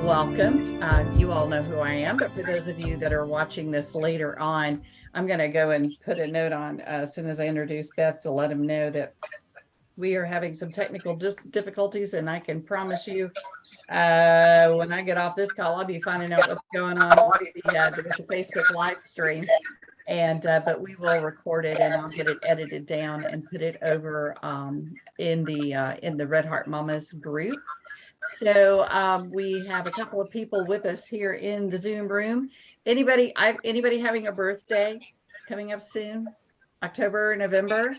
welcome. You all know who I am, but for those of you that are watching this later on, I'm going to go and put a note on as soon as I introduce Beth to let them know that we are having some technical difficulties, and I can promise you when I get off this call, I'll be finding out what's going on with the Facebook live stream. And but we will record it, and I'll get it edited down and put it over in the Red Heart Mamas group. So we have a couple of people with us here in the Zoom room. Anybody having a birthday coming up soon? October, November?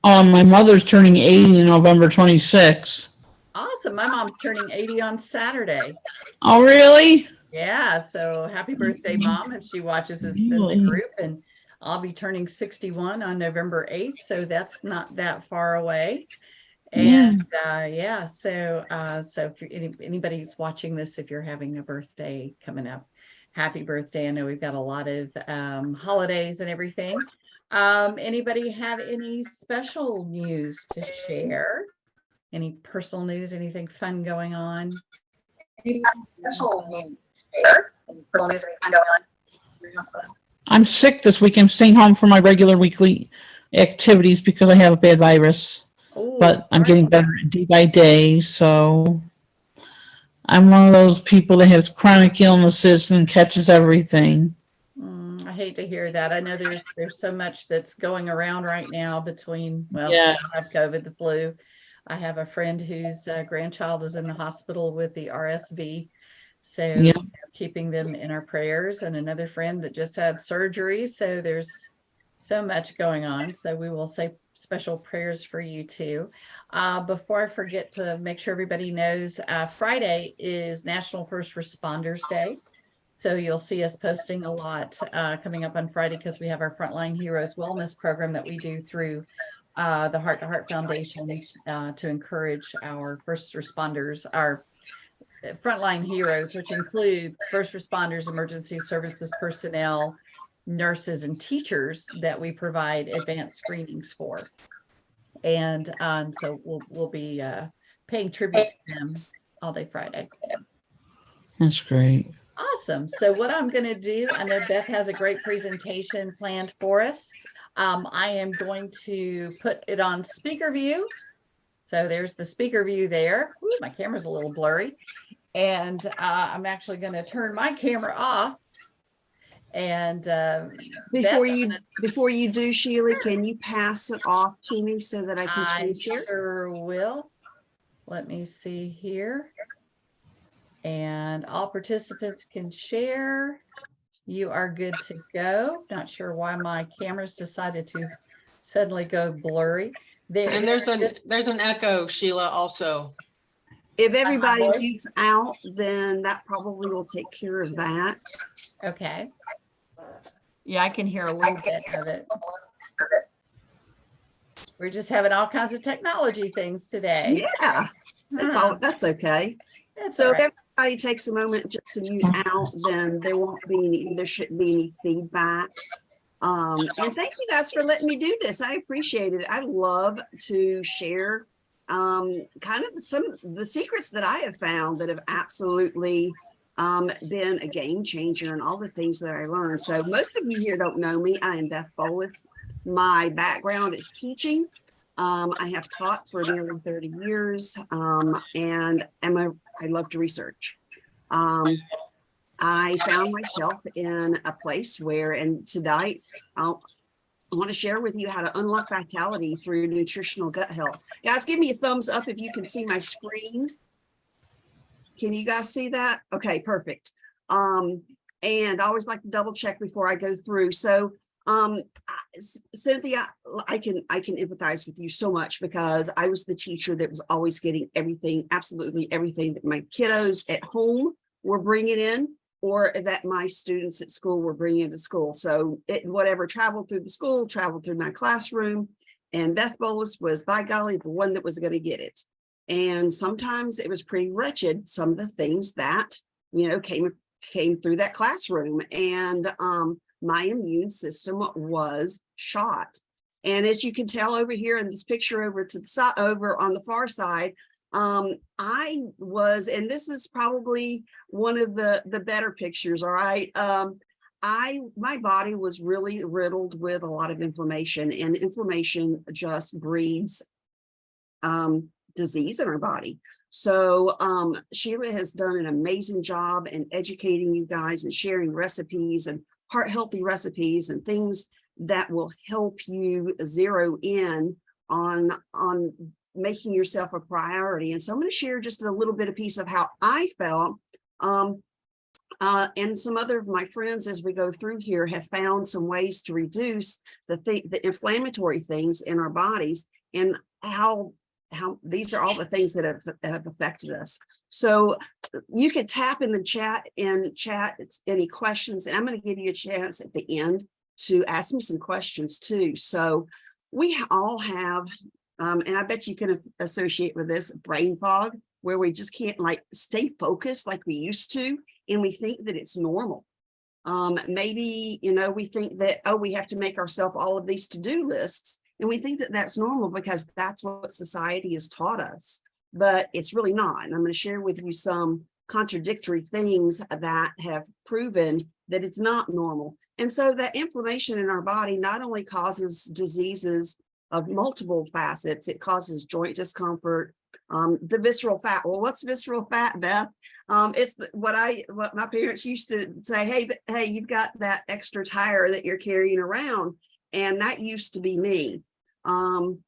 My mother's turning 80 on November 26th. Awesome. My mom's turning 80 on Saturday. Oh, really? Yeah. So happy birthday, Mom, if she watches this in the group. And I'll be turning 61 on November 8th. So that's not that far away. And yeah, so if anybody's watching this, if you're having a birthday coming up, happy birthday. I know we've got a lot of holidays and everything. Anybody have any special news to share? Any personal news, anything fun going on? Any special news to share? Any personal news, anything going on? I'm sick this week. I'm staying home for my regular weekly activities because I have a bad virus. Ooh, but I'm getting better day by day. So I'm one of those people that has chronic illnesses and catches everything. I hate to hear that. I know there's so much that's going around right now between, well, Yeah. I have COVID, the flu. I have a friend whose grandchild is in the hospital with the RSV. So Yeah. keeping them in our prayers, and another friend that just had surgery. So there's so much going on. So we will say special prayers for you too. Before I forget to make sure everybody knows, Friday is National First Responders Day. So you'll see us posting a lot coming up on Friday, because we have our Frontline Heroes Wellness program that we do through the Heart to Heart Foundation to encourage our first responders, our frontline heroes, which include first responders, emergency services personnel, nurses, and teachers that we provide advanced screenings for. And so we'll be paying tribute to them all day Friday. That's great. Awesome. So what I'm going to do, I know Beth has a great presentation planned for us. I am going to put it on speaker view. So there's the speaker view there. Ooh, my camera's a little blurry. And I'm actually going to turn my camera off. And before you do, Sheila, can you pass it off to me so that I can change it? I sure will. Let me see here. And all participants can share. You are good to go. Not sure why my camera's decided to suddenly go blurry. And there's an echo, Sheila, also. If everybody mutes out, then that probably will take care of that. Okay. Yeah, I can hear a little bit of it. We're just having all kinds of technology things today. Yeah, that's okay. So if everybody takes a moment just to mute out, then there shouldn't be any feedback. And thank you guys for letting me do this. I appreciate it. I love to share kind of some of the secrets that I have found that have absolutely been a game changer, and all the things that I learned. So most of you here don't know me. I am Beth Bolus. My background is teaching. I have taught for nearly 30 years, and I love to research. I found myself in a place where, and tonight I want to share with you how to unlock vitality through nutritional gut health. Guys, give me a thumbs up if you can see my screen. Can you guys see that? Okay, perfect. And I always like to double check before I go through. So Cynthia, I can empathize with you so much, because I was the teacher that was always getting everything, absolutely everything that my kiddos at home were bringing in, or that my students at school were bringing to school. So whatever traveled through the school, traveled through my classroom, and Beth Bolus was, by golly, the one that was going to get it. And sometimes it was pretty wretched, some of the things that, came through that classroom. And my immune system was shot. And as you can tell over here in this picture over to the side, over on the far side, I was, and this is probably one of the better pictures, all right. My body was really riddled with a lot of inflammation, and inflammation just breeds disease in our body. So Sheila has done an amazing job in educating you guys and sharing recipes and heart healthy recipes and things that will help you zero in on making yourself a priority. And so I'm going to share just a little bit of piece of how I felt. And some other of my friends, as we go through here, have found some ways to reduce the inflammatory things in our bodies, and how these are all the things that have affected us. So you can tap in the chat and chat any questions, and I'm going to give you a chance at the end to ask me some questions too. So we all have, and I bet you can associate with this, brain fog, where we just can't like stay focused like we used to, and we think that it's normal. Maybe, you know, we think that, oh, we have to make ourselves all of these to-do lists, and we think that that's normal because that's what society has taught us, but it's really not. And I'm going to share with you some contradictory things that have proven that it's not normal. And so that inflammation in our body not only causes diseases of multiple facets, it causes joint discomfort, the visceral fat. Well, what's visceral fat, Beth? It's what my parents used to say, hey, you've got that extra tire that you're carrying around. And that used to be me. And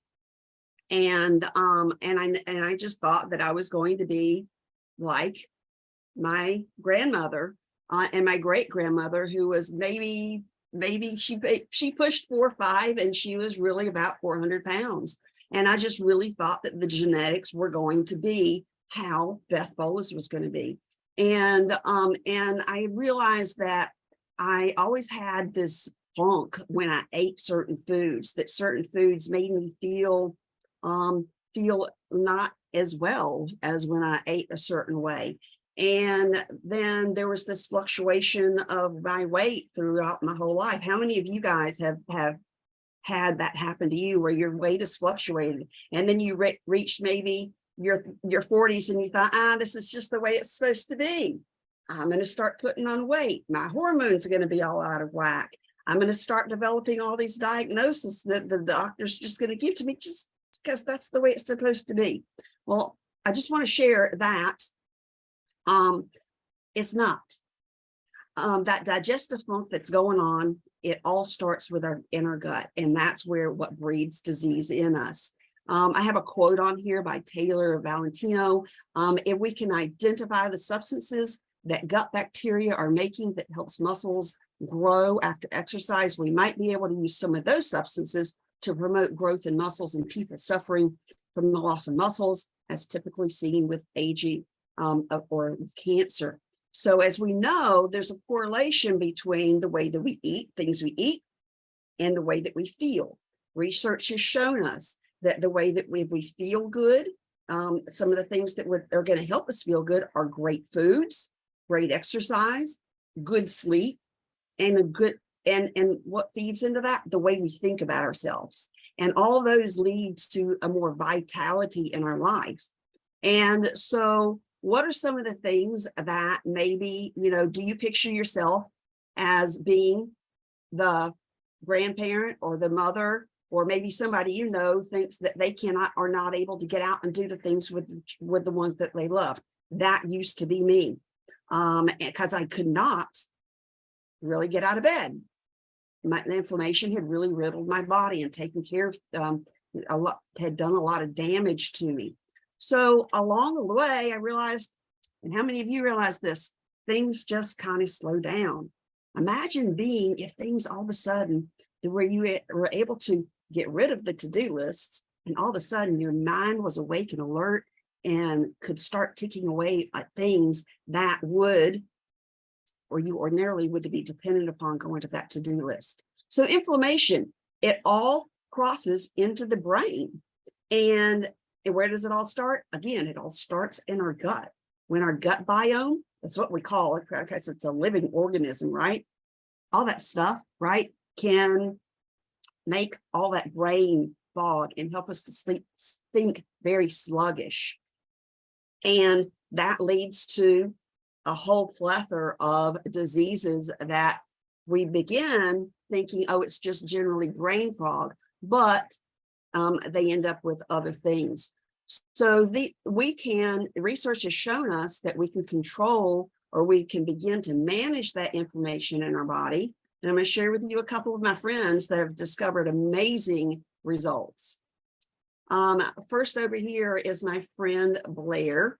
I just thought that I was going to be like my grandmother and my great grandmother, who was maybe she pushed 4 or 5, and she was really about 400 pounds. And I just really thought that the genetics were going to be how Beth Bolas was going to be. And I realized that I always had this funk when I ate certain foods, that certain foods made me feel not as well as when I ate a certain way. And then there was this fluctuation of my weight throughout my whole life. How many of you guys have had that happen to you, where your weight is fluctuated, and then you reached maybe your 40s and you thought, this is just the way it's supposed to be. I'm going to start putting on weight. My hormones are going to be all out of whack. I'm going to start developing all these diagnoses that the doctor's just going to give to me just because that's the way it's supposed to be. Well, I just want to share that it's not. That digestive funk that's going on, it all starts with our inner gut, and that's where what breeds disease in us. I have a quote on here by Taylor Valentino. If we can identify the substances that gut bacteria are making that helps muscles grow after exercise, we might be able to use some of those substances to promote growth in muscles in people suffering from the loss of muscles, as typically seen with aging or with cancer. So as we know, there's a correlation between the way that we eat, things we eat, and the way that we feel. Research has shown us that the way that we feel good, some of the things that are going to help us feel good are great foods, great exercise, good sleep, and and what feeds into that? The way we think about ourselves. And all those leads to a more vitality in our life. And so what are some of the things that maybe, do you picture yourself as being the grandparent or the mother, or maybe somebody thinks that they are not able to get out and do the things with the ones that they love? That used to be me, because I could not really get out of bed. The inflammation had really riddled my body and taken care of had done a lot of damage to me. So along the way, I realized, and how many of you realize this, things just kind of slow down. Imagine if things all of a sudden, where you were able to get rid of the to-do lists, and all of a sudden your mind was awake and alert and could start ticking away at things that would, or you ordinarily would be dependent upon going to that to-do list. So inflammation, it all crosses into the brain. And where does it all start? Again, it all starts in our gut. When our gut biome, that's what we call it, because it's a living organism, right? All that stuff, right, can make all that brain fog and help us to think very sluggish. And that leads to a whole plethora of diseases that we begin thinking, oh, it's just generally brain fog, but they end up with other things. So research has shown us that we can control, or we can begin to manage that information in our body. And I'm going to share with you a couple of my friends that have discovered amazing results. First over here is my friend Blair.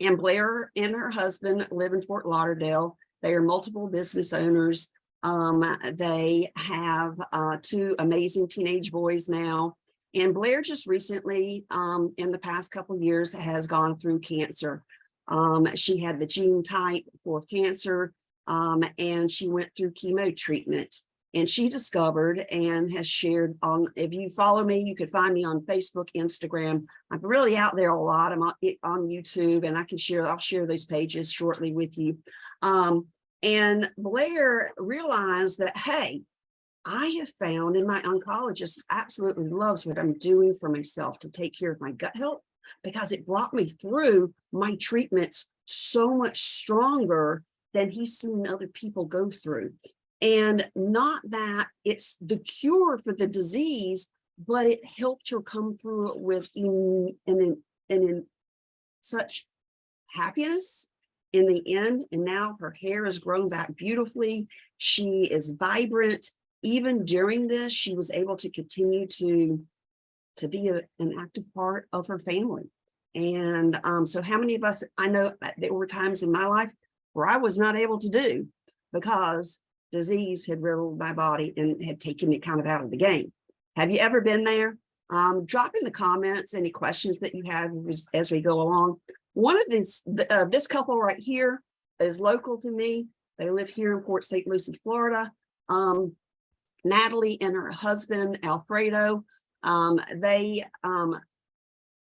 And Blair and her husband live in Fort Lauderdale. They are multiple business owners. They have 2 amazing teenage boys now. And Blair just recently, in the past couple of years, has gone through cancer. She had the gene type for cancer, and she went through chemo treatment. And she discovered and has shared on, if you follow me, you could find me on Facebook, Instagram. I'm really out there a lot. I'm on YouTube, and I'll share those pages shortly with you. And Blair realized that, hey, I have found, and my oncologist absolutely loves what I'm doing for myself to take care of my gut health, because it brought me through my treatments so much stronger than he's seen other people go through. And not that it's the cure for the disease, but it helped her come through it with in such happiness in the end. And now her hair has grown back beautifully. She is vibrant. Even during this, she was able to continue to be an active part of her family. And so how many of us, I know there were times in my life where I was not able to do because disease had riddled my body and had taken me kind of out of the game. Have you ever been there? Drop in the comments any questions that you have as we go along. One of these, this couple right here is local to me. They live here in Port St. Lucie, Florida. Natalie and her husband, Alfredo, they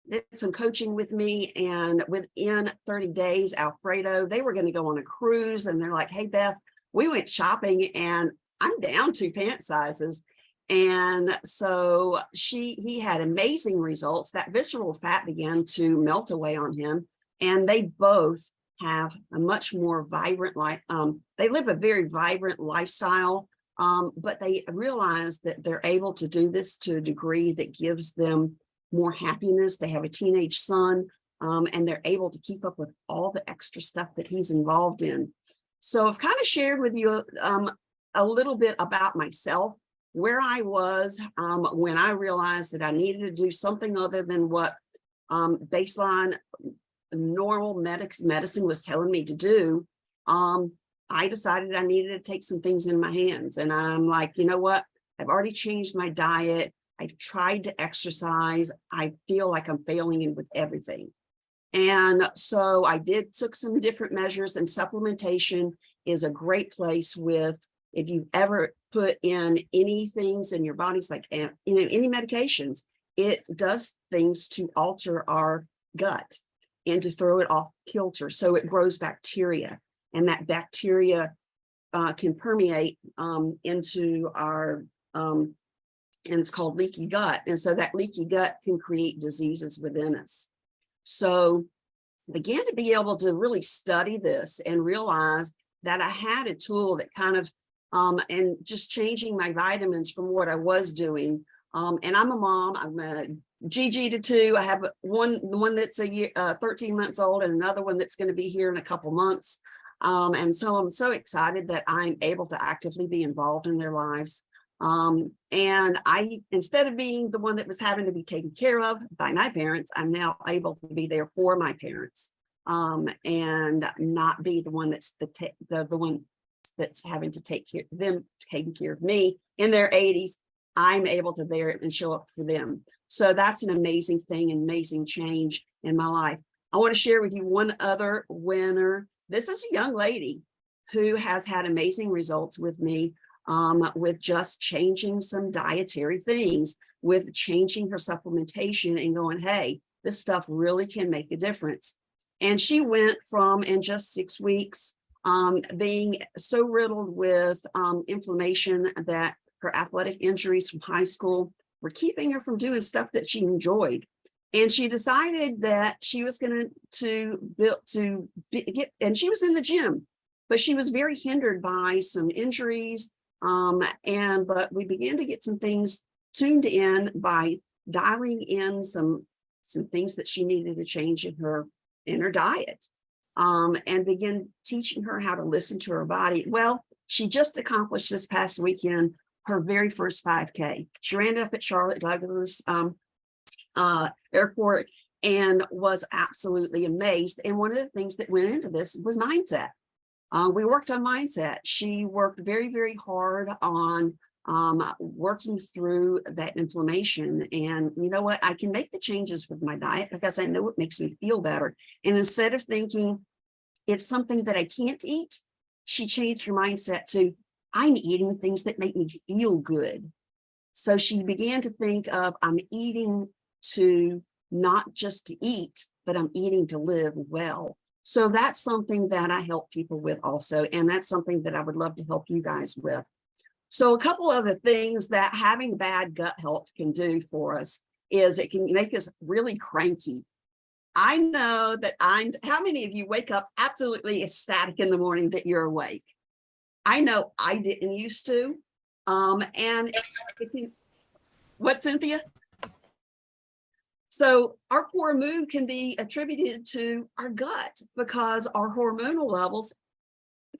did some coaching with me, and within 30 days, Alfredo, they were going to go on a cruise, and they're like, hey, Beth, we went shopping and I'm down 2 pant sizes. And so he had amazing results. That visceral fat began to melt away on him. And they both have a much more vibrant life. They live a very vibrant lifestyle, but they realize that they're able to do this to a degree that gives them more happiness. They have a teenage son, and they're able to keep up with all the extra stuff that he's involved in. So I've kind of shared with you a little bit about myself, where I was when I realized that I needed to do something other than what baseline normal medicine was telling me to do. I decided I needed to take some things in my hands. And I'm like, you know what? I've already changed my diet. I've tried to exercise. I feel like I'm failing with everything. And so I took some different measures, and supplementation is a great place with, if you've ever put in any things in your bodies, like any medications, it does things to alter our gut and to throw it off kilter. So it grows bacteria, and that bacteria can permeate into our, and it's called leaky gut. And so that leaky gut can create diseases within us. So I began to be able to really study this and realize that I had a tool that kind of, and just changing my vitamins from what I was doing. And I'm a mom. I'm a GG to 2. I have one that's 13 months old, and another one that's going to be here in a couple months. And so I'm so excited that I'm able to actively be involved in their lives. And instead of being the one that was having to be taken care of by my parents, I'm now able to be there for my parents, and not be the one that's the one that's having to take care of them, taking care of me in their 80s. I'm able to there and show up for them. So that's an amazing thing, amazing change in my life. I want to share with you one other winner. This is a young lady who has had amazing results with me, with just changing some dietary things, with changing her supplementation and going, hey, this stuff really can make a difference. And she went from, in just 6 weeks, being so riddled with inflammation that her athletic injuries from high school were keeping her from doing stuff that she enjoyed. And she decided that she was going and she was in the gym, but she was very hindered by some injuries. But we began to get some things tuned in by dialing in some things that she needed to change in her diet, and begin teaching her how to listen to her body. Well, she just accomplished this past weekend her very first 5K. She ran it up at Charlotte Douglas Airport and was absolutely amazed. And one of the things that went into this was mindset. We worked on mindset. She worked very, very hard on working through that inflammation. And you know what? I can make the changes with my diet because I know it makes me feel better. And instead of thinking it's something that I can't eat, she changed her mindset to, I'm eating things that make me feel good. So she began to think of, I'm eating to not just to eat, but I'm eating to live well. So that's something that I help people with also. And that's something that I would love to help you guys with. So a couple of the things that having bad gut health can do for us is it can make us really cranky. I know that how many of you wake up absolutely ecstatic in the morning that you're awake? I know I didn't used to. What, Cynthia? So our poor mood can be attributed to our gut because our hormonal levels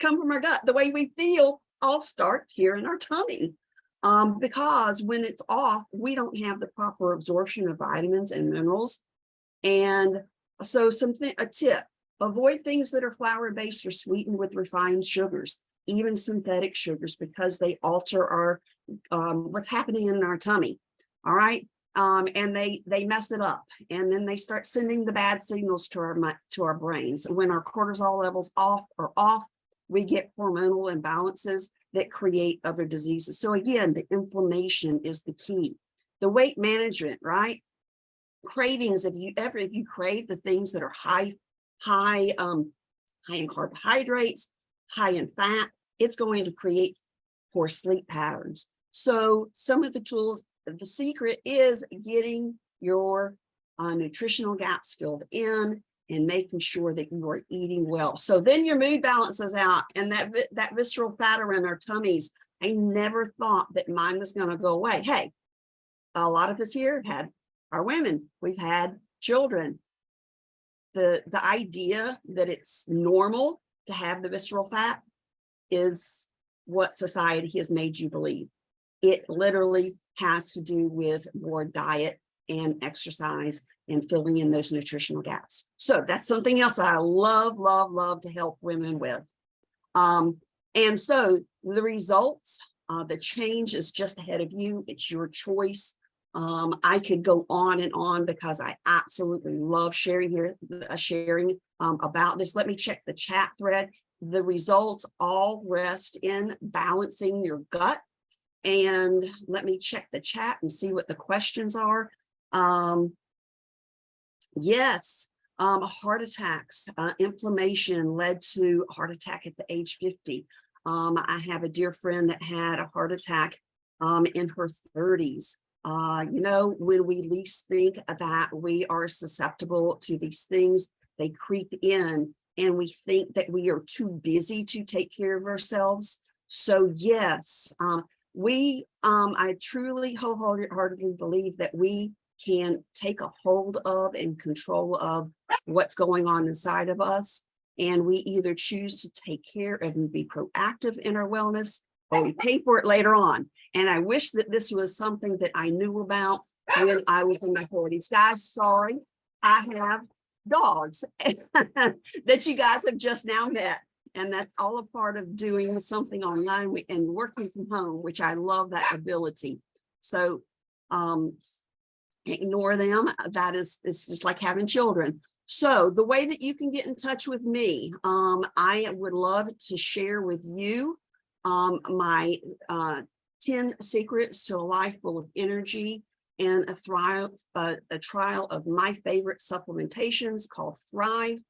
come from our gut. The way we feel all starts here in our tummy. Because when it's off, we don't have the proper absorption of vitamins and minerals. And so a tip, avoid things that are flour-based or sweetened with refined sugars, even synthetic sugars, because they alter our what's happening in our tummy. All right. And they mess it up, and then they start sending the bad signals to our brains. When our cortisol levels are off, we get hormonal imbalances that create other diseases. So again, the inflammation is the key. The weight management, right? Cravings. If you crave the things that are high in carbohydrates, high in fat, it's going to create poor sleep patterns. So some of the tools. The secret is getting your nutritional gaps filled in and making sure that you are eating well. So then your mood balances out, and that visceral fat around our tummies, I never thought that mine was going to go away. Hey, a lot of us here are women. We've had children. The idea that it's normal to have the visceral fat is what society has made you believe. It literally has to do with more diet and exercise and filling in those nutritional gaps. So that's something else I love to help women with. And so the results, the change is just ahead of you. It's your choice. I could go on and on because I absolutely love sharing about this. Let me check the chat thread. The results all rest in balancing your gut. And let me check the chat and see what the questions are. Yes, heart attacks, inflammation led to heart attack at the age 50. I have a dear friend that had a heart attack in her 30s. When we least think that we are susceptible to these things, they creep in, and we think that we are too busy to take care of ourselves. So yes, I truly wholeheartedly believe that we can take a hold of and control of what's going on inside of us. And we either choose to take care of and be proactive in our wellness, or we pay for it later on. And I wish that this was something that I knew about when I was in my 40s. Guys, sorry, I have dogs that you guys have just now met. And that's all a part of doing something online and working from home, which I love that ability. So ignore them. It's just like having children. So the way that you can get in touch with me, I would love to share with you my 10 secrets to a life full of energy and a trial of my favorite supplementations called Thrive.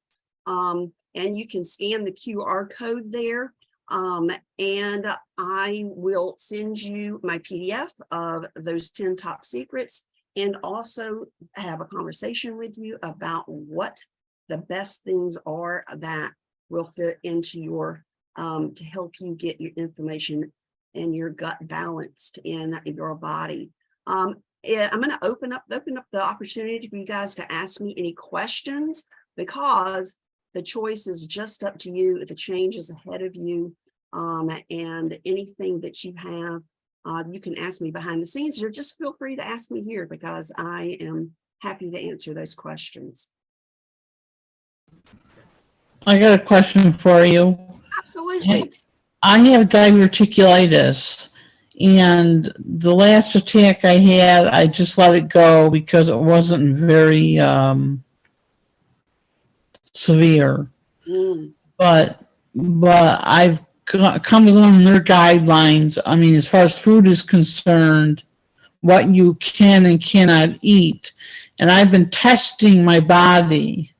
And you can scan the QR code there. And I will send you my PDF of those 10 top secrets. and also have a conversation with you about what the best things are that will fit into your, to help you get your information and your gut balanced in your body. Yeah, I'm going to open up the opportunity for you guys to ask me any questions, because the choice is just up to you. The change is ahead of you. And anything that you have, you can ask me behind the scenes, or just feel free to ask me here, because I am happy to answer those questions. I got a question for you. Absolutely. I have diverticulitis, and the last attack I had, I just let it go because it wasn't very severe. Mm, But I've come to learn their guidelines. I mean, as far as food is concerned, what you can and cannot eat, and I've been testing my body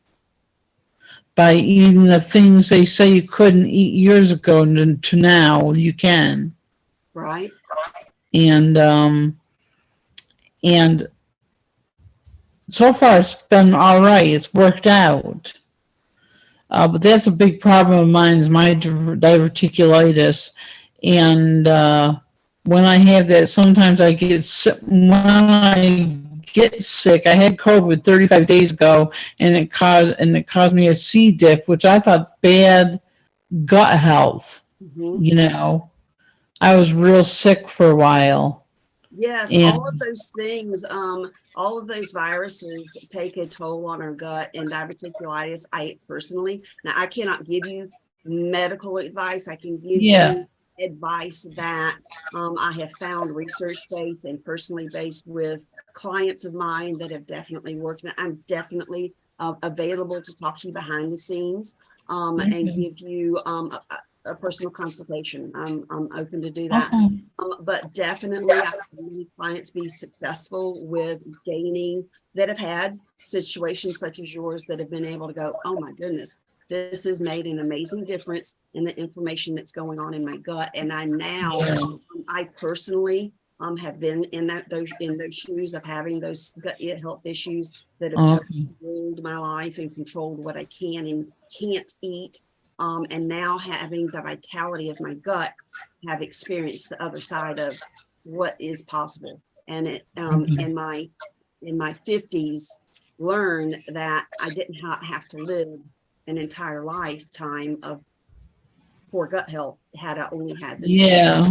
by eating the things they say you couldn't eat years ago to now you can. right. And so far it's been all right. It's worked out. But that's a big problem of mine, is my diverticulitis. And when I have that, sometimes I get sick. When I get sick, I had COVID 35 days ago, and it caused me a C. diff, which I thought bad gut health. Mhm. You know, I was real sick for a while. Yes, And- all of those things, all of those viruses take a toll on our gut, and diverticulitis, I personally, now I cannot give you medical advice. I can give you advice that I have found research-based and personally based with clients of mine that have definitely worked. And I'm definitely available to talk to you behind the scenes and give you a personal consultation. I'm open to do that. Okay. But definitely I've had many clients be successful with gaining, that have had situations such as yours, that have been able to go, oh my goodness, this has made an amazing difference in the inflammation that's going on in my gut. And I now, I personally have been in those shoes of having those gut health issues that have totally ruled my life and controlled what I can and can't eat. And now having the vitality of my gut, have experienced the other side of what is possible. And it, in my 50s, learned that I didn't have to live an entire lifetime of poor gut health had I only had this. Yeah.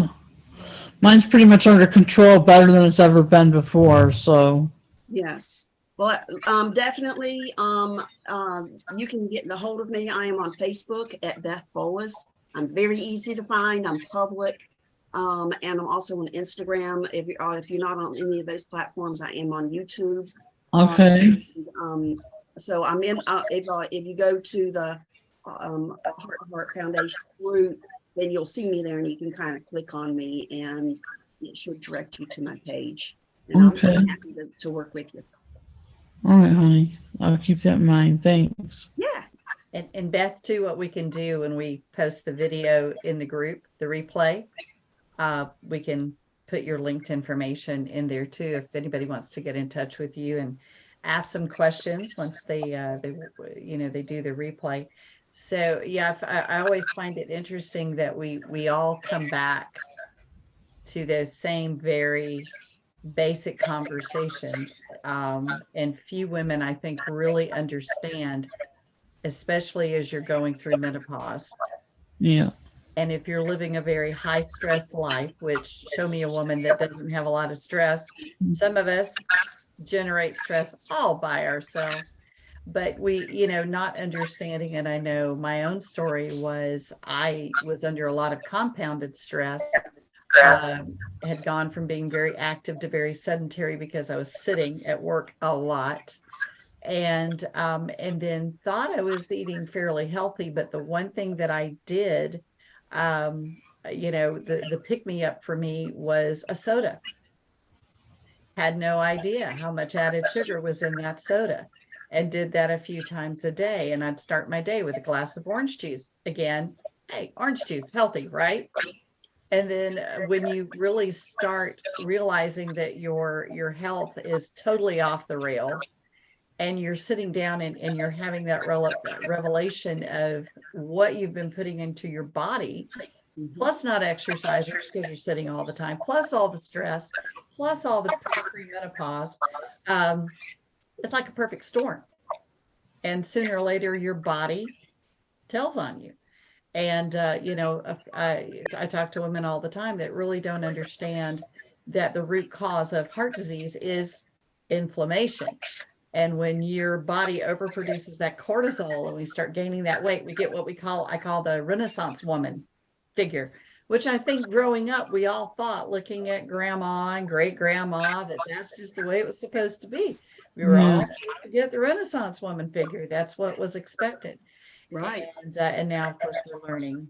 Mine's pretty much under control, better than it's ever been before. So Yes. Well, definitely, you can get a hold of me. I am on Facebook at Beth Bolus. I'm very easy to find. I'm public. And I'm also on Instagram. If you're not on any of those platforms, I am on YouTube. okay. So I'm in, if you go to the Heart to Heart Foundation group, then you'll see me there, and you can kind of click on me, and it should direct you to my page. And Okay. I'm happy to work with you. All right, honey. I'll keep that in mind. Thanks. Yeah. And Beth, too, what we can do when we post the video in the group, the replay, we can put your linked information in there too, if anybody wants to get in touch with you and ask some questions once they do the replay. So yeah, I always find it interesting that we all come back to those same very basic conversations, and few women, I think, really understand, especially as you're going through menopause. Yeah. And if you're living a very high stress life, which show me a woman that doesn't have a lot of stress. Some of us generate stress all by ourselves, but we, not understanding. And I know my own story was I was under a lot of compounded stress. Had gone from being very active to very sedentary because I was sitting at work a lot. And then thought I was eating fairly healthy, but the one thing that I did, the pick me up for me was a soda. Had no idea how much added sugar was in that soda, and did that a few times a day. And I'd start my day with a glass of orange juice. Again, hey, orange juice, healthy, right? And then when you really start realizing that your health is totally off the rails, and you're sitting down and you're having that revelation of what you've been putting into your body, Mhm. plus not exercising because you're sitting all the time, plus all the stress, plus all the premenopause, it's like a perfect storm. And sooner or later, your body tells on you. And, I talk to women all the time that really don't understand that the root cause of heart disease is inflammation. And when your body overproduces that cortisol and we start gaining that weight, we get what I call the Renaissance woman figure, which I think growing up, we all thought, looking at grandma and great grandma, that that's just the way it was supposed to be. We were all supposed to get the Renaissance woman figure. That's what was expected. Right. And now, of course, we're learning.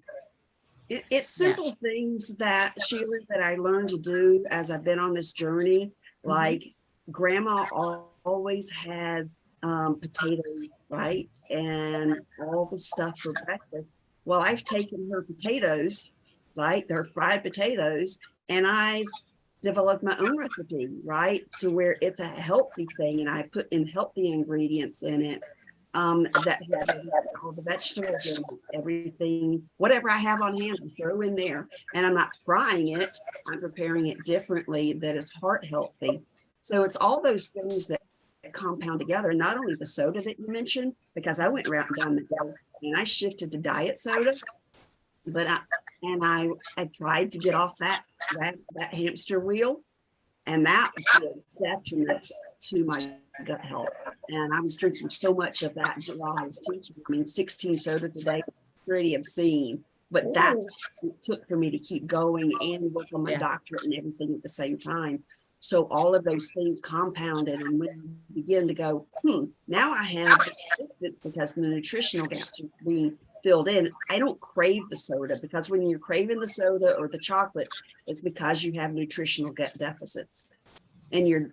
It's simple things that, Sheila, that I learned to do as I've been on this journey. Like grandma always had potatoes, right? And all the stuff for breakfast. Well, I've taken her potatoes, right? They're fried potatoes, and I developed my own recipe, right? To where it's a healthy thing, and I put in healthy ingredients in it. That have all the vegetables and everything, whatever I have on hand, I throw in there. And I'm not frying it, I'm preparing it differently that is heart healthy. So it's all those things that compound together, not only the soda that you mentioned, because I went around down the hill and I shifted to diet soda, but I tried to get off that hamster wheel, and that was detriment to my gut health. And I was drinking so much of that while I was teaching. I mean, 16 sodas a day, pretty obscene. But that's what it took for me to keep going and work on my doctorate and everything at the same time. So all of those things compounded, and when you begin to go, now I have resistance because the nutritional gaps are being filled in. I don't crave the soda, because when you're craving the soda or the chocolates, it's because you have nutritional gut deficits. And your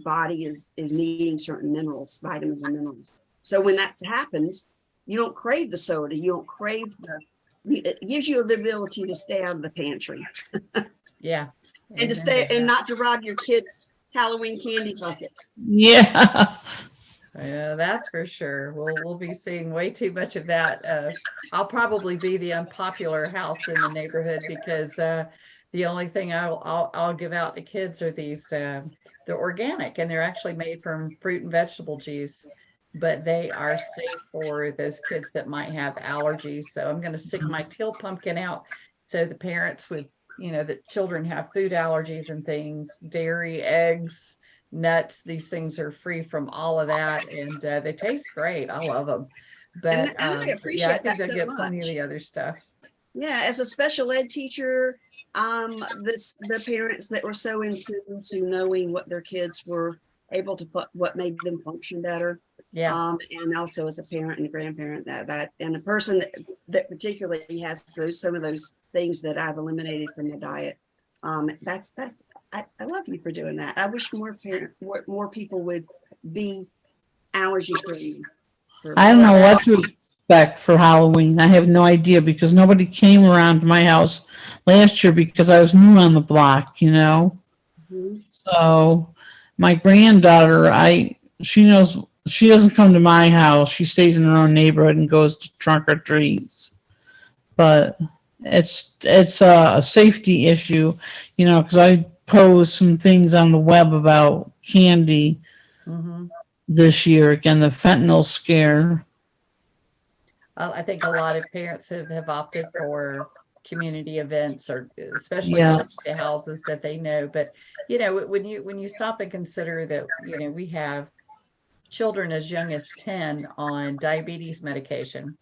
body is needing certain minerals, vitamins and minerals. So when that happens, you don't crave the soda. You don't crave it gives you the ability to stay out of the pantry. Yeah. And to stay and not to rob your kids' Halloween candy bucket. Yeah. Yeah, that's for sure. We'll be seeing way too much of that. I'll probably be the unpopular house in the neighborhood, because the only thing I'll give out to kids are these. They're organic, and they're actually made from fruit and vegetable juice, but they are safe for those kids that might have allergies. So I'm going to stick my teal pumpkin out, so the parents with, that children have food allergies and things, dairy, eggs, nuts, these things are free from all of that, and they taste great. I love them. But And I appreciate I think that they'll so get much. plenty of the other stuff. Yeah, as a special ed teacher, the parents that were so in tune to knowing what their kids were able to what made them function better. Yeah. And also as a parent and a grandparent, that and a person that particularly has some of those things that I've eliminated from the diet. I love you for doing that. I wish more people would be allergy free. I don't know what to expect for Halloween. I have no idea, because nobody came around to my house last year because I was new on the block, Mhm. So my granddaughter, she knows she doesn't come to my house. She stays in her own neighborhood and goes to trunk or treats. But it's a safety issue, because I posed some things on the web about candy this year. Again, the fentanyl scare. I think a lot of parents have opted for community events, or especially the houses that they know. But when you stop and consider that we have children as young as 10 on diabetes medication.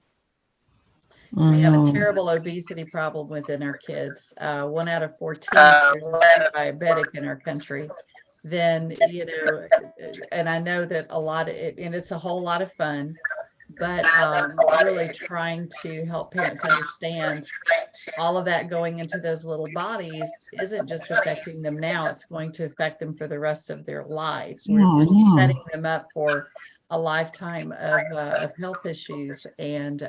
We have a terrible obesity problem within our kids. 1 out of 14 is diabetic in our country. Then, and I know that a lot of it, and it's a whole lot of fun, but really trying to help parents understand all of that going into those little bodies isn't just affecting them now, it's going to affect them for the rest of their lives. We're setting them up for a lifetime of health issues. And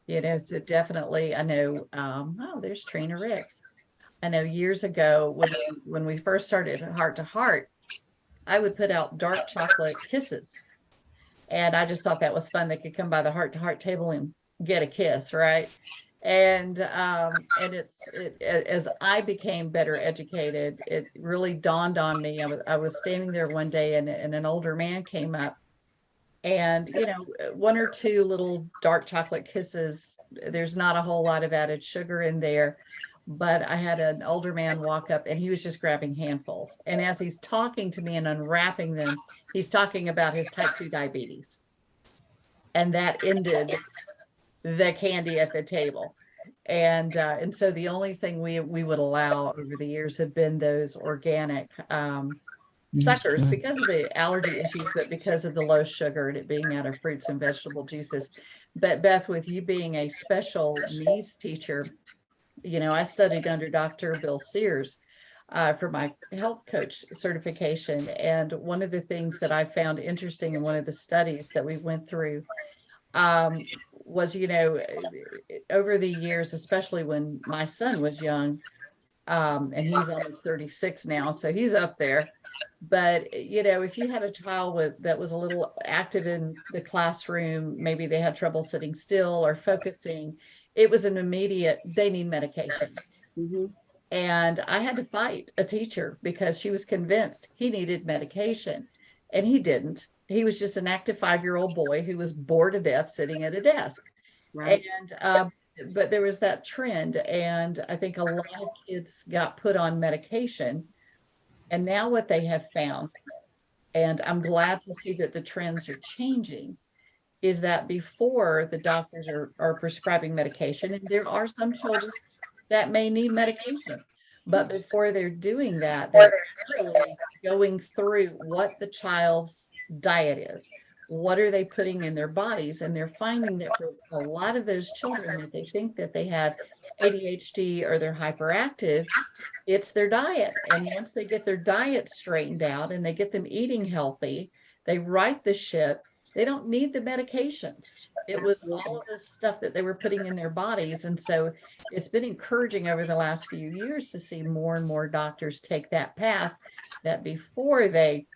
You know, so definitely, I know, oh, there's Trina Ricks. I know years ago when we first started Heart to Heart, I would put out dark chocolate kisses. And I just thought that was fun. They could come by the Heart to Heart table and get a kiss, right? And as I became better educated, it really dawned on me. I was standing there one day and an older man came up and, you know, one or two little dark chocolate kisses. There's not a whole lot of added sugar in there, but I had an older man walk up and he was just grabbing handfuls. And as he's talking to me and unwrapping them, he's talking about his type 2 diabetes. And that ended the candy at the table. And so the only thing we would allow over the years have been those organic suckers because of the allergy issues, but because of the low sugar and it being out of fruits and vegetable juices. But Beth, with you being a special needs teacher, you know, I studied under Dr. Bill Sears for my health coach certification. And one of the things that I found interesting in one of the studies that we went through was, you know, over the years, especially when my son was young, and he's almost 36 now, so he's up there. But, you know, if you had a child that was a little active in the classroom, maybe they had trouble sitting still or focusing, it was an immediate, they need medication. Mhm. And I had to fight a teacher because she was convinced he needed medication and he didn't. He was just an active 5-year-old boy who was bored to death sitting at a desk. Right. And but there was that trend, and I think a lot of kids got put on medication. And now what they have found, and I'm glad to see that the trends are changing, is that before the doctors are prescribing medication, and there are some children that may need medication, but before they're doing that, they're actually going through what the child's diet is. What are they putting in their bodies? And they're finding that for a lot of those children that they think that they have ADHD or they're hyperactive, it's their diet. And once they get their diet straightened out and they get them eating healthy, they right the ship. They don't need the medications. It was all of this stuff that they were putting in their bodies. And so it's been encouraging over the last few years to see more and more doctors take that path, that before they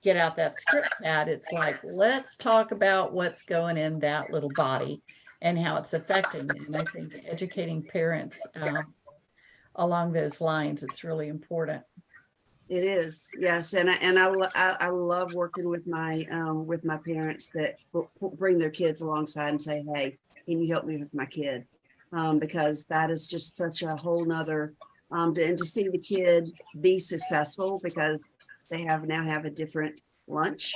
get out that script pad, it's like, let's talk about what's going in that little body and how it's affecting it. And I think educating parents along those lines, it's really important. It is, yes, and I love working with my parents that bring their kids alongside and say, hey, can you help me with my kid? Because that is just such a whole nother, and to see the kid be successful because they now have a different lunch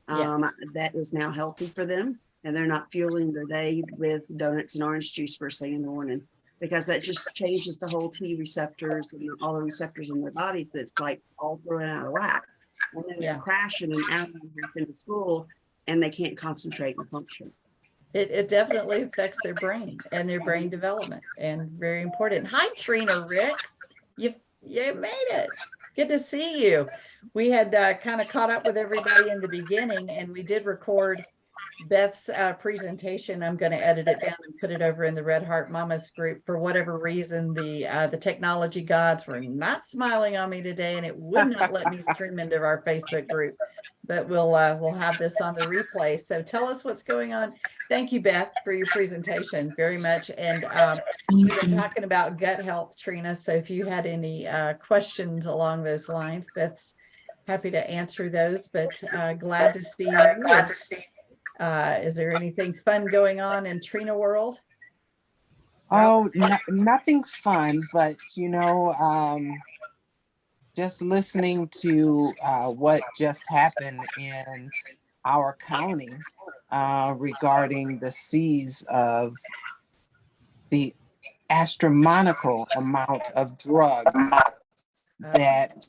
that is now healthy for them, and they're not fueling their day with donuts and orange juice first thing in the morning. Because that just changes the whole T receptors and all the receptors in their bodies. That's like all thrown out of whack. And then they're crashing and out into school and they can't concentrate and function. It definitely affects their brain and their brain development, and very important. Hi, Trina Ricks. You made it. Good to see you. We had kind of caught up with everybody in the beginning, and we did record Beth's presentation. I'm going to edit it down and put it over in the Red Heart Mamas group. For whatever reason, the technology gods were not smiling on me today, and it would not let me stream into our Facebook group. But we'll have this on the replay. So tell us what's going on. Thank you, Beth, for your presentation very much. And we've been talking about gut health, Trina. So if you had any questions along those lines, Beth's happy to answer those. But glad to see you. Is there anything fun going on in Trina world? Oh, nothing fun, but just listening to what just happened in our county regarding the seize of the astronomical amount of drugs that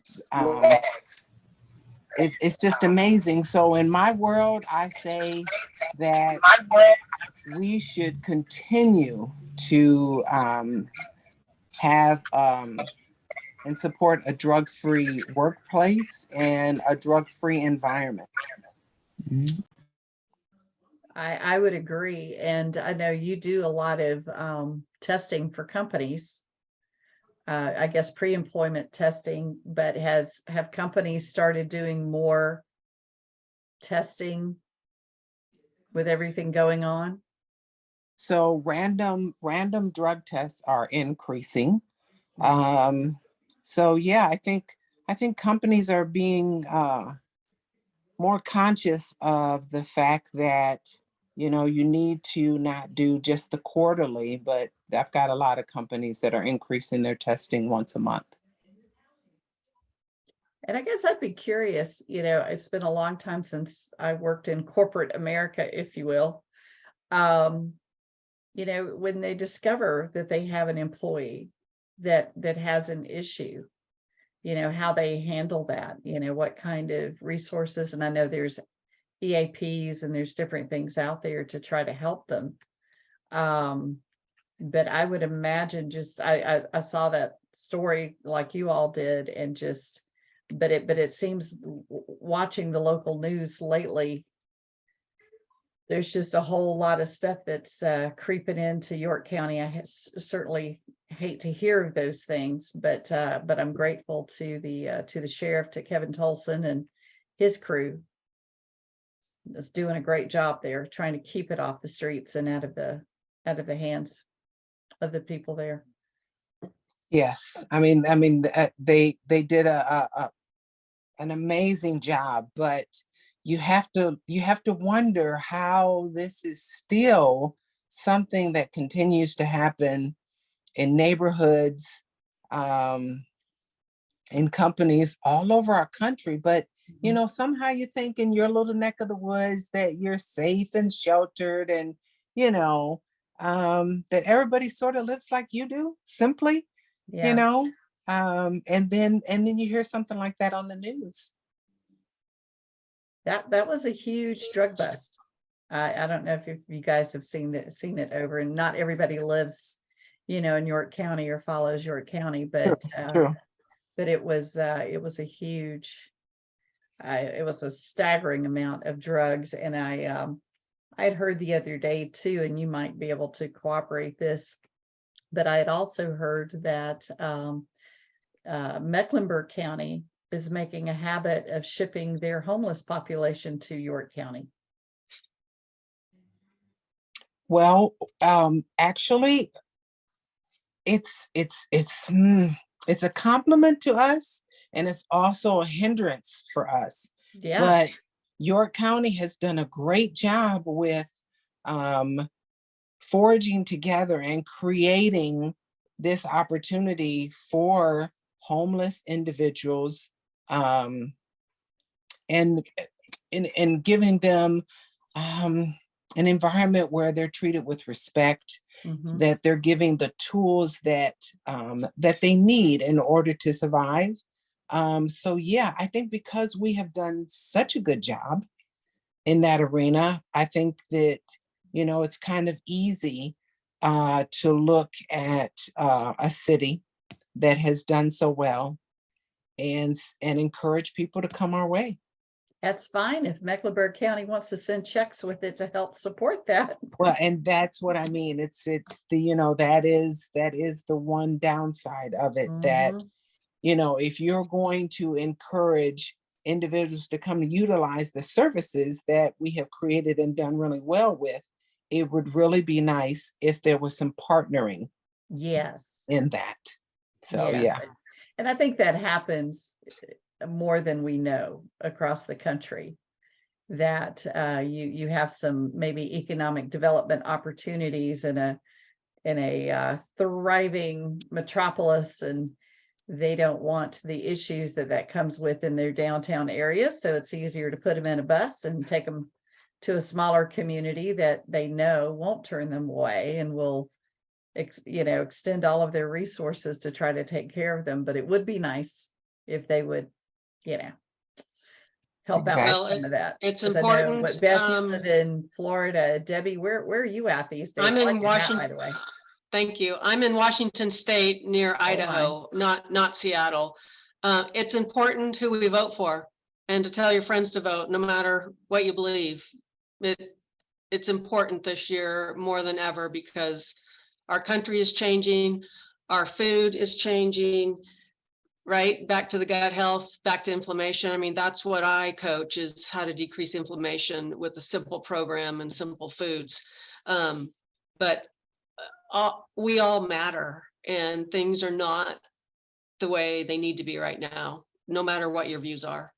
it's just amazing. So in my world, I say that we should continue to have and support a drug-free workplace and a drug-free environment. I would agree. And I know you do a lot of testing for companies. I guess pre-employment testing, but have companies started doing more testing with everything going on? So random drug tests are increasing. So yeah, I think companies are being more conscious of the fact that, you know, you need to not do just the quarterly, but I've got a lot of companies that are increasing their testing once a month. And I guess I'd be curious, it's been a long time since I worked in corporate America, if you will. When they discover that they have an employee that has an issue, how they handle that, what kind of resources, and I know there's EAPs and there's different things out there to try to help them. But I would imagine I saw that story like you all did, and but it seems watching the local news lately, there's just a whole lot of stuff that's creeping into York County. I certainly hate to hear of those things, but I'm grateful to the sheriff, to Kevin Tolson and his crew. Is doing a great job there, trying to keep it off the streets and out of the hands of the people there. Yes, I mean, they did an amazing job, but you have to wonder how this is still something that continues to happen in neighborhoods, in companies all over our country. But you know, somehow you think in your little neck of the woods that you're safe and sheltered, and that everybody sort of lives like you do, simply. Yeah. And then you hear something like that on the news. That was a huge drug bust. I don't know if you guys have seen it over, and not everybody lives, in York County or follows York County, but True. but it was a huge, it was a staggering amount of drugs. And I'd heard the other day too, and you might be able to cooperate this, but I had also heard that Mecklenburg County is making a habit of shipping their homeless population to York County. Well, actually, it's a compliment to us, and it's also a hindrance for us. Yeah. But York County has done a great job with forging together and creating this opportunity for homeless individuals, and giving them an environment where they're treated with respect, that they're giving the tools that they need in order to survive. So yeah, I think because we have done such a good job in that arena, I think that, it's kind of easy to look at a city that has done so well and encourage people to come our way. That's fine if Mecklenburg County wants to send checks with it to help support that. Well, and that's what I mean. It's the, that is the one downside of it, that, if you're going to encourage individuals to come and utilize the services that we have created and done really well with, it would really be nice if there was some partnering in that. So, yeah. And I think that happens more than we know across the country, that you have some maybe economic development opportunities in a thriving metropolis, and they don't want the issues that comes with in their downtown area. So it's easier to put them in a bus and take them to a smaller community that they know won't turn them away and will extend all of their resources to try to take care of them. But it would be nice if they would help out with some of that. It's 'Cause I know, important. Beth, you live in Florida. Debbie, where are you at these days? I'm I like in your hat, by Washington. the way. Thank you. I'm in Washington State near Idaho, not Seattle. It's important who we vote for, and to tell your friends to vote, no matter what you believe. it's important this year more than ever because our country is changing, our food is changing, right? Back to the gut health, back to inflammation. I mean, that's what I coach, is how to decrease inflammation with a simple program and simple foods. But we all matter, and things are not the way they need to be right now, no matter what your views are.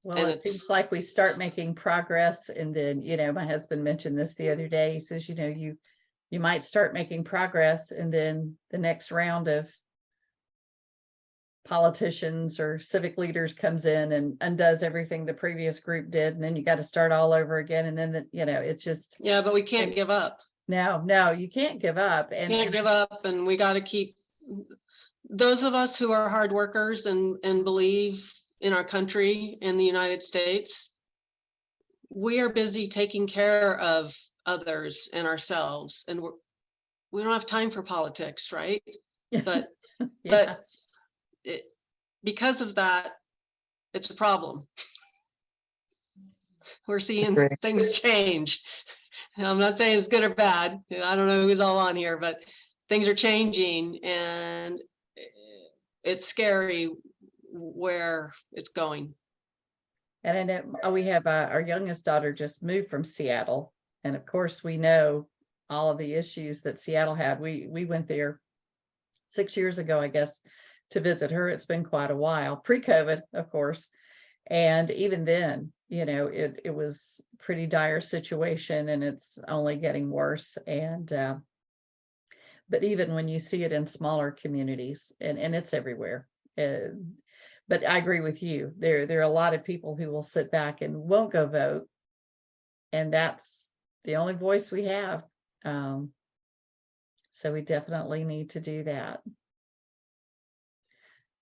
Well, And it it's- seems like we start making progress, and then, my husband mentioned this the other day. He says, you might start making progress, and then the next round of politicians or civic leaders comes in and undoes everything the previous group did, and then you got to start all over again. And then, it's just, Yeah, but we can't give up. no, you can't give up. Can't give up, and we got to keep, those of us who are hard workers and believe in our country, in the United States, we are busy taking care of others and ourselves, and we don't have time for politics, right? But Yeah. because of that, it's a problem. We're seeing Agree. things change. I'm not saying it's good or bad. I don't know who's all on here, but things are changing, and it's scary where it's going. And I know we have our youngest daughter just moved from Seattle. And of course, we know all of the issues that Seattle had. We went there 6 years ago, I guess, to visit her. It's been quite a while, pre-COVID, of course. And even then, it was pretty dire situation, and it's only getting worse. And but even when you see it in smaller communities, and it's everywhere. But I agree with you. There are a lot of people who will sit back and won't go vote, and that's the only voice we have. So we definitely need to do that.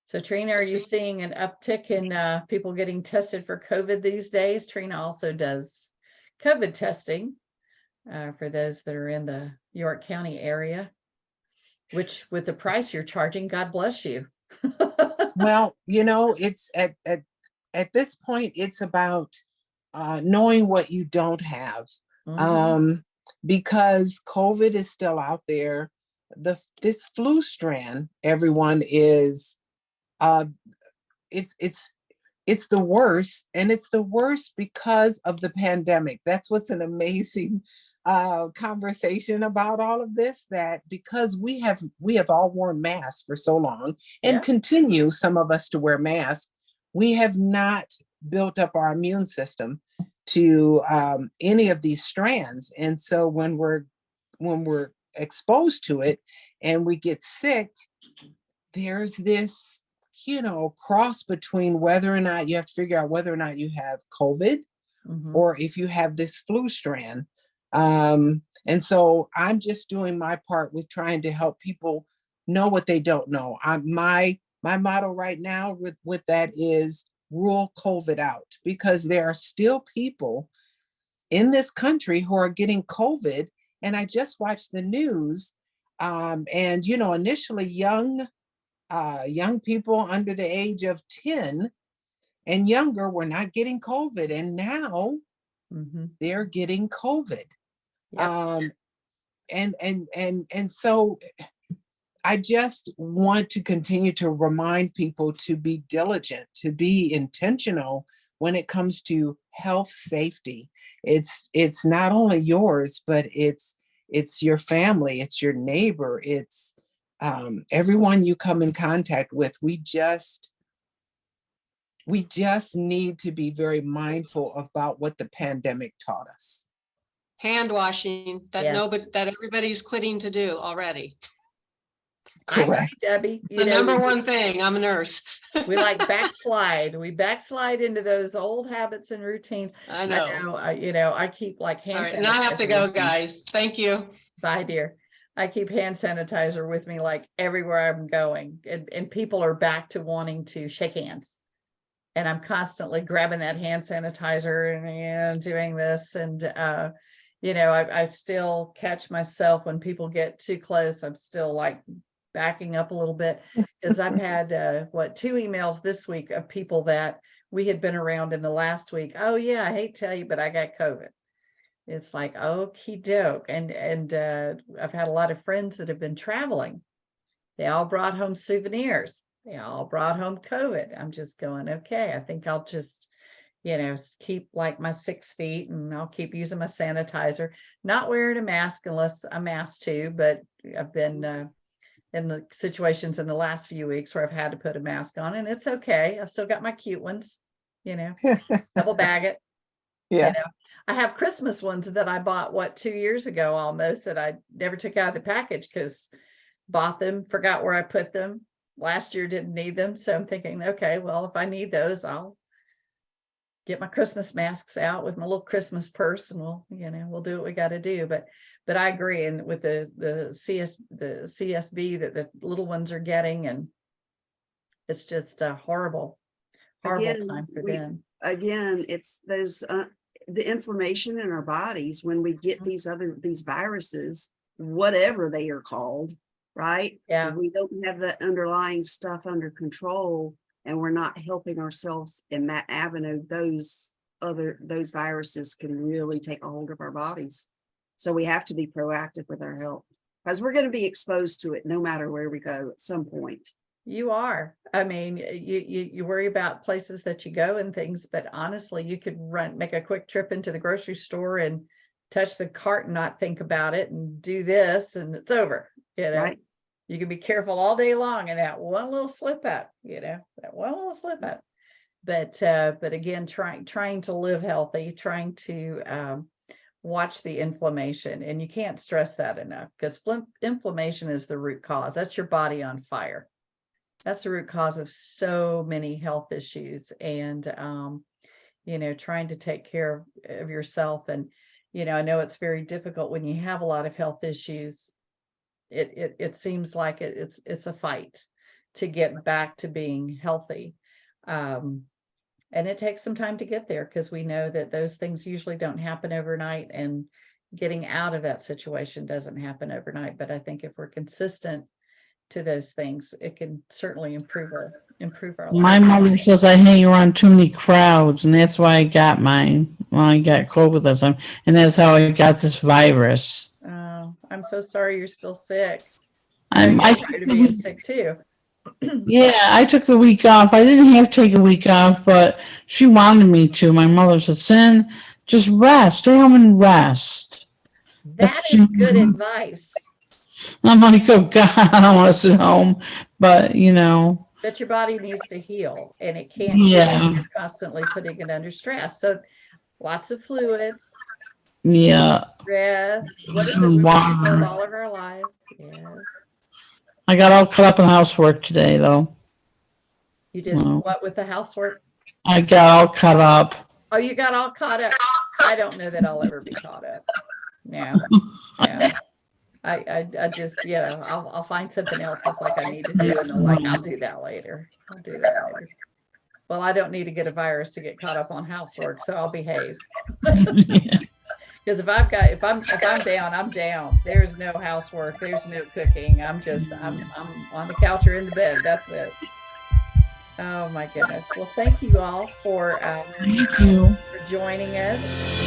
So Trina, are you seeing an uptick in people getting tested for COVID these days? Trina also does COVID testing for those that are in the York County area, which with the price you're charging, God bless you. Well, it's at this point, it's about knowing what you don't have. Mhm. Because COVID is still out there. This flu strand, everyone is, it's the worst, and it's the worst because of the pandemic. That's what's an amazing conversation about all of this, that because we have all worn masks for so long and Yeah. continue, some of us, to wear masks, we have not built up our immune system to any of these strands. And so when we're exposed to it and we get sick, there's this, cross between whether or not you have to figure out whether or not you have COVID Mhm. or if you have this flu strand. And so I'm just doing my part with trying to help people know what they don't know. My motto right now with that is rule COVID out, because there are still people in this country who are getting COVID. And I just watched the news, and initially young people under the age of 10 and younger were not getting COVID, and now Mhm. they're getting COVID. Yep. And so I just want to continue to remind people to be diligent, to be intentional when it comes to health safety. It's not only yours, but it's your family, it's your neighbor, it's everyone you come in contact with. We just need to be very mindful about what the pandemic taught us. Hand washing that Yes. that everybody's quitting to do already. I agree, Correct. Debbie. The number one thing. I'm a nurse. We like backslide. We backslide into those old habits and routines. I know. I keep like All hand right, sanitizer. now I have to go, with me. guys. Thank you. Bye, dear. I keep hand sanitizer with me like everywhere I'm going, and people are back to wanting to shake hands. And I'm constantly grabbing that hand sanitizer and doing this. And, I still catch myself when people get too close. I'm still like backing up a little bit, because I've had, 2 emails this week of people that we had been around in the last week. Oh yeah, I hate to tell you, but I got COVID. It's like, okie doke. And I've had a lot of friends that have been traveling. They all brought home souvenirs. They all brought home COVID. I'm just going, okay, I think I'll just, keep like my 6 feet, and I'll keep using my sanitizer, not wearing a mask unless I'm asked to, but I've been in the situations in the last few weeks where I've had to put a mask on, and it's okay. I've still got my cute ones, double bag it. Yeah. I have Christmas ones that I bought 2 years ago almost, that I never took out of the package because bought them, forgot where I put them. Last year didn't need them. So I'm thinking, okay, well, if I need those, I'll get my Christmas masks out with my little Christmas purse, and we'll do what we got to do. But I agree. And with the CSB that the little ones are getting, and it's just a horrible Again, time for we- them. Again, it's those, the inflammation in our bodies when we get these viruses, whatever they are called, right? Yeah. We don't have the underlying stuff under control, and we're not helping ourselves in that avenue. Those viruses can really take a hold of our bodies. So we have to be proactive with our health, because we're going to be exposed to it no matter where we go at some point. You are. I mean, you worry about places that you go and things, but honestly, you could make a quick trip into the grocery store and touch the cart and not think about it, and do this, and it's over. Right. You can be careful all day long, and that one little slip up, But again, trying to live healthy, trying to watch the inflammation, and you can't stress that enough, because inflammation is the root cause. That's your body on fire. That's the root cause of so many health issues, and trying to take care of yourself. And I know it's very difficult when you have a lot of health issues. It seems like it's a fight to get back to being healthy, and it takes some time to get there, because we know that those things usually don't happen overnight, and getting out of that situation doesn't happen overnight. But I think if we're consistent to those things, it can certainly improve our My life. mother says I hang around too many crowds, and that's why I got mine when I got COVID this time, and that's how I got this virus. Oh, I'm so sorry you're still sick. I You're took to the being week- sick too. yeah, I took the week off. I didn't have to take a week off, but she wanted me to. My mother said, "Sin, just rest. Stay home and rest." That is good advice. I'm like, oh God, I don't want to sit home, but That your body needs to heal, and it can't Yeah. heal if you're constantly putting it under stress. So lots of fluids, yeah. rest. What is it? We Water. live all of our lives. Yes. I got all caught up in housework today, though. You did Wow. what with the housework? I got all caught up. Oh, you got all caught up. I don't know that I'll ever be caught up. No. I just, I'll find something else that's like I need to do, and I'm like, I'll do that later. Well, I don't need to get a virus to get caught up on housework, so I'll behave. Because if I'm down, I'm down. There's no housework. There's no cooking. I'm on the couch or in the bed. That's it. Oh my goodness. Well, thank you all for Thank you. joining us.